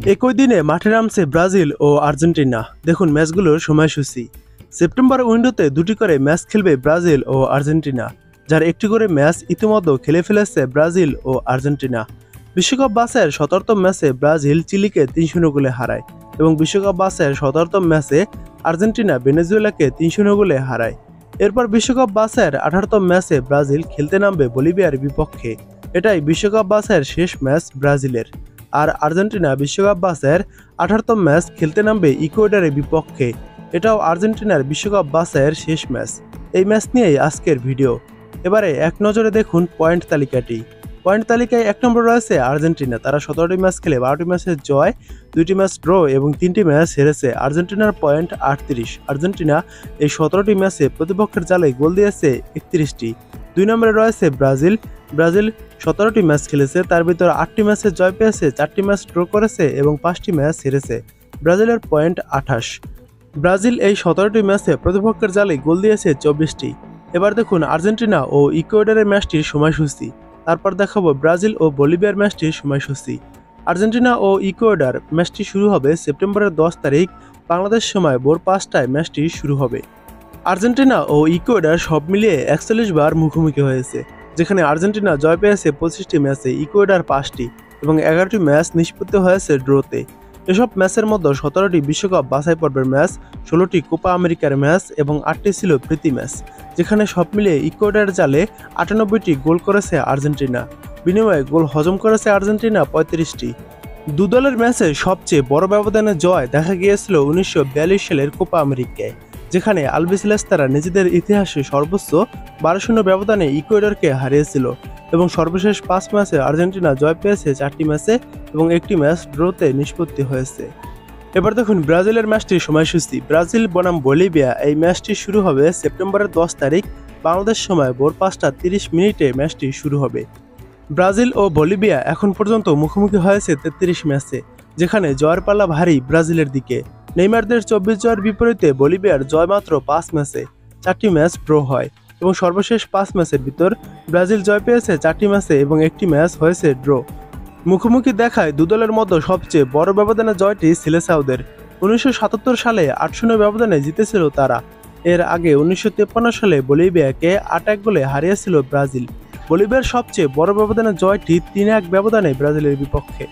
একই দিনে মাঠে নামছে ব্রাজিল ও আর্জেন্টিনা। দেখুন ম্যাচগুলোর সময়সূচি। সেপ্টেম্বর উইন্ডোতে দুটি করে ম্যাচ খেলবে ব্রাজিল ও আর্জেন্টিনা, যার একটি করে ম্যাচ ইতিমধ্যে খেলে ফেলেছে ব্রাজিল ও আর্জেন্টিনা। বিশ্বকাপ বাছাইয়ের 17তম ম্যাচে ব্রাজিল চিলিকে 3-0 গোলে হারায় এবং বিশ্বকাপ বাছাইয়ের 17তম ম্যাচে আর্জেন্টিনা ভেনেজুয়েলাকে 3-0 গোলে হারায়। এরপর বিশ্বকাপ বাছাইয়ের 18তম ম্যাচে ব্রাজিল খেলতে নামবে বলিভিয়ার বিপক্ষে। এটাই বিশ্বকাপ বাছাইয়ের শেষ ম্যাচ ব্রাজিলের। আর আর্জেন্টিনা বিশ্বকাপ বাছাইয়ের 18তম ম্যাচ খেলতে নামবে ইকুয়েডরের বিপক্ষে। এটাও আর্জেন্টিনার বিশ্বকাপ বাছাইয়ের শেষ ম্যাচ। এই ম্যাচ নিয়েই আজকের ভিডিও। এবারে এক নজরে দেখুন পয়েন্ট তালিকাটি। পয়েন্ট তালিকায় 1 নম্বর রয়েছে আর্জেন্টিনা। তারা 17টি ম্যাচ খেলে 12টি ম্যাচের জয়, 2টি ম্যাচ ড্র এবং 3টি ম্যাচ হেরেছে। আর্জেন্টিনার পয়েন্ট 38। আর্জেন্টিনা এই 17টি ম্যাচে প্রতিপক্ষের জালে গোল দিয়েছে 31টি। 2 নম্বরে রয়েছে ব্রাজিল। ব্রাজিল 17টি ম্যাচ খেলেছে, তার ভিতর 8টি ম্যাচে জয় পেয়েছে, 4টি ম্যাচ ড্র করেছে এবং 5টি ম্যাচ হেরেছে। ব্রাজিলের পয়েন্ট 28। ব্রাজিল এই 17টি ম্যাচে প্রতিপক্ষের জালে গোল দিয়েছে 24টি। এবার দেখুন আর্জেন্টিনা ও ইকুয়েডরের ম্যাচটির সময়সূচি। তারপর দেখাবো ব্রাজিল ও বলিভিয়ার ম্যাচটির সময়সূচি। আর্জেন্টিনা ও ইকুয়েডর ম্যাচটি শুরু হবে সেপ্টেম্বরের 10 তারিখ বাংলাদেশ সময় ভোর 5টায় ম্যাচটি শুরু হবে। আর্জেন্টিনা ও ইকুয়েডর সব মিলিয়ে 41 বার মুখোমুখি হয়েছে, যেখানে আর্জেন্টিনা জয় পেয়েছে 25টি ম্যাচে, ইকুয়েডর 5টি এবং 11টি ম্যাচ নিষ্পত্তি হয়েছে ড্রতে। এসব ম্যাচের মধ্যে 17টি বিশ্বকাপ বাছাই পর্বের ম্যাচ, 16টি কোপা আমেরিকার ম্যাচ এবং 8টি ছিল প্রীতি ম্যাচ, যেখানে সব মিলিয়ে ইকুয়েডরের জালে 98টি গোল করেছে আর্জেন্টিনা। বিনিময়ে গোল হজম করেছে আর্জেন্টিনা 35টি। দু দলের ম্যাচে সবচেয়ে বড় ব্যবধানে জয় দেখা গিয়েছিল 1942 সালের কোপা আমেরিকায়, যেখানে আলবিসেলেস্তারা নিজেদের ইতিহাসে সর্বোচ্চ 12-0 ব্যবধানে ইকুয়েডরকে হারিয়েছিল এবং সর্বশেষ 5 ম্যাচে আর্জেন্টিনা জয় পেয়েছে 4টি ম্যাচে এবং 1টি ম্যাচ ড্রতে নিষ্পত্তি হয়েছে। এবার দেখুন ব্রাজিলের ম্যাচটির সময়সূচি। ব্রাজিল বনাম বলিভিয়া এই ম্যাচটি শুরু হবে সেপ্টেম্বরের 10 তারিখ বাংলাদেশ সময় ভোর 5টা 30 ম্যাচটি শুরু হবে। ব্রাজিল ও বলিভিয়া এখন পর্যন্ত মুখোমুখি হয়েছে 33 ম্যাচে, যেখানে জয়ের পাল্লা ভারী ব্রাজিলের দিকে। নেইমারদের 24 জয়ের বিপরীতে বলিভিয়ার জয় মাত্র 5 ম্যাচে, 4টি ম্যাচ ড্র হয় এবং সর্বশেষ 5 ম্যাচের ভিতর ব্রাজিল জয় পেয়েছে 4টি ম্যাচে এবং 1টি ম্যাচ হয়েছে ড্র। মুখোমুখি দেখায় দু দলের মধ্যে সবচেয়ে বড় ব্যবধানে জয়টি সিলেসাউদের। 1977 সালে 8-0 ব্যবধানে জিতেছিল তারা। এর আগে 1953 সালে বলিভিয়াকে 8-1 গোলে হারিয়েছিল ব্রাজিল। বলিভিয়ার সবচেয়ে বড় ব্যবধানে জয়টি 3-1 ব্যবধানে ব্রাজিলের বিপক্ষে।